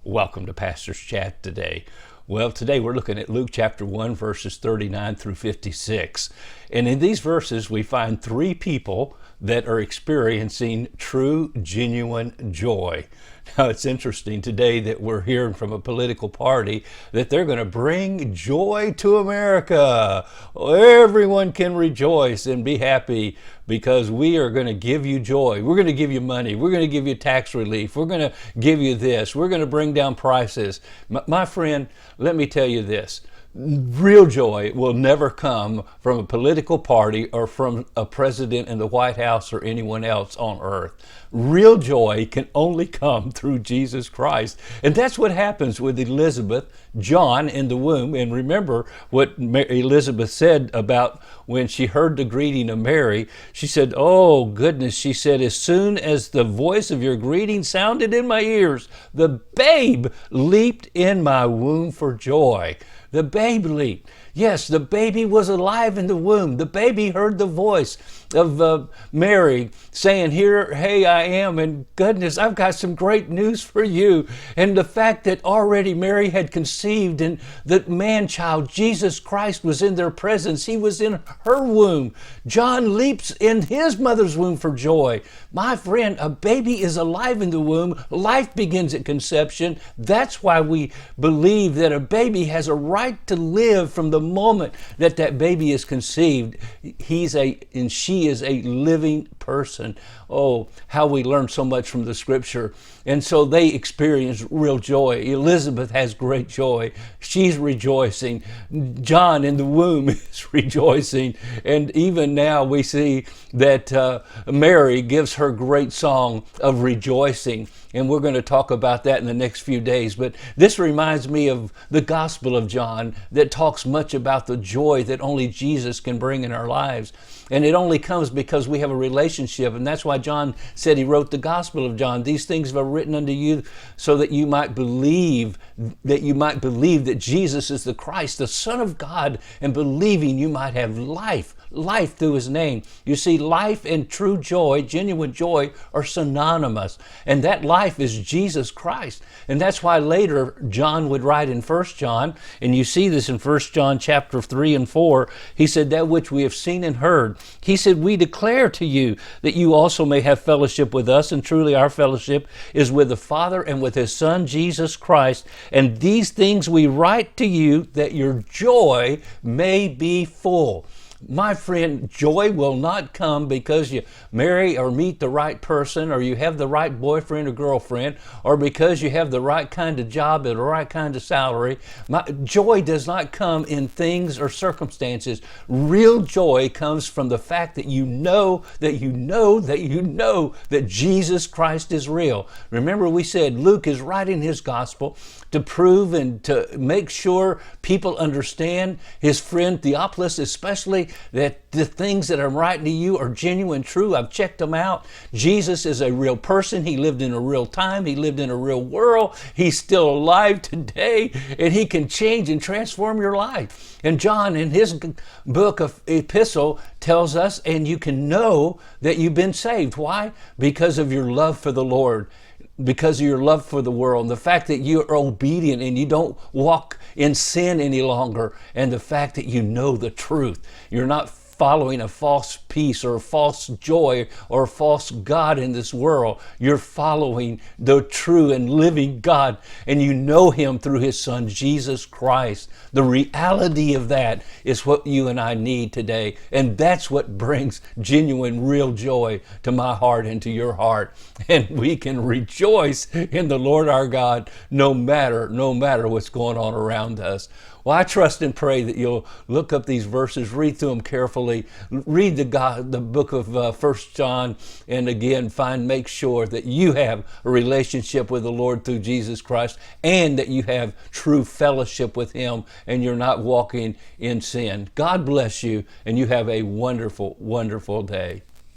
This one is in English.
Welcome to Pastor's Chat today. Well, today we're looking at Luke chapter 1, verses 39 through 56. And in these verses, we find three people that are experiencing true, genuine joy. Now, it's interesting today that we're hearing from a political party that they're going to bring joy to America. Everyone can rejoice and be happy because we are going to give you joy. We're going to give you money. We're going to give you tax relief. We're going to give you this. We're going to bring down prices. My friend, let me tell you this. Real joy will never come from a political party or from a president in the White House or anyone else on earth. Real joy can only come through Jesus Christ. And that's what happens with Elizabeth, John in the womb. And remember what Elizabeth said about when she heard the greeting of Mary. She said, "Oh goodness," she said, "as soon as the voice of your greeting sounded in my ears, the babe leaped in my womb for joy." The babe leaped. Yes, the baby was alive in the womb. The baby heard the voice of Mary saying, hey, I am, and goodness, I've got some great news for you. And the fact that already Mary had conceived and the man-child, Jesus Christ, was in their presence. He was in her womb. John leaps in his mother's womb for joy. My friend, a baby is alive in the womb. Life begins at conception. That's why we believe that a baby has a right to live from the moment that that baby is conceived. She is a living person. Oh, how we learn so much from the scripture. And so they experience real joy. Elizabeth has great joy. She's rejoicing. John in the womb is rejoicing. And even now we see that Mary gives her great song of rejoicing. And we're going to talk about that in the next few days. But this reminds me of the Gospel of John that talks much about the joy that only Jesus can bring in our lives. And it only comes because we have a relationship. And that's why John said he wrote the Gospel of John. These things are written unto you so that you might believe that Jesus is the Christ, the Son of God, and believing you might have life through his name. You see, life and true joy, genuine joy, are synonymous. And that life is Jesus Christ. And that's why later John would write in 1 John, and you see this in 1 John chapter 3 and 4, he said, that which we have seen and heard. He said, we declare to you that you also may have fellowship with us, and truly our fellowship is with the Father and with his Son, Jesus Christ. And these things we write to you that your joy may be full. My friend, joy will not come because you marry or meet the right person, or you have the right boyfriend or girlfriend, or because you have the right kind of job and the right kind of salary. Joy does not come in things or circumstances. Real joy comes from the fact that you know that Jesus Christ is real. Remember, we said Luke is writing his gospel to prove and to make sure people understand, his friend Theophilus especially, that the things that I'm writing to you are genuine, true. I've checked them out. Jesus is a real person. He lived in a real time. He lived in a real world. He's still alive today, and he can change and transform your life. And John, in his book of epistle, tells us, and you can know that you've been saved. Why? Because of your love for the Lord. Because of your love for the world, and the fact that you are obedient and you don't walk in sin any longer, and the fact that you know the truth. You're not following a false peace or a false joy or a false God in this world. You're following the true and living God, and you know him through his Son, Jesus Christ. The reality of that is what you and I need today, and that's what brings genuine, real joy to my heart and to your heart. And we can rejoice in the Lord our God no matter what's going on around us. Well, I trust and pray that you'll look up these verses, read through them carefully, read the book of 1 John, and again, make sure that you have a relationship with the Lord through Jesus Christ, and that you have true fellowship with him, and you're not walking in sin. God bless you, and you have a wonderful, wonderful day.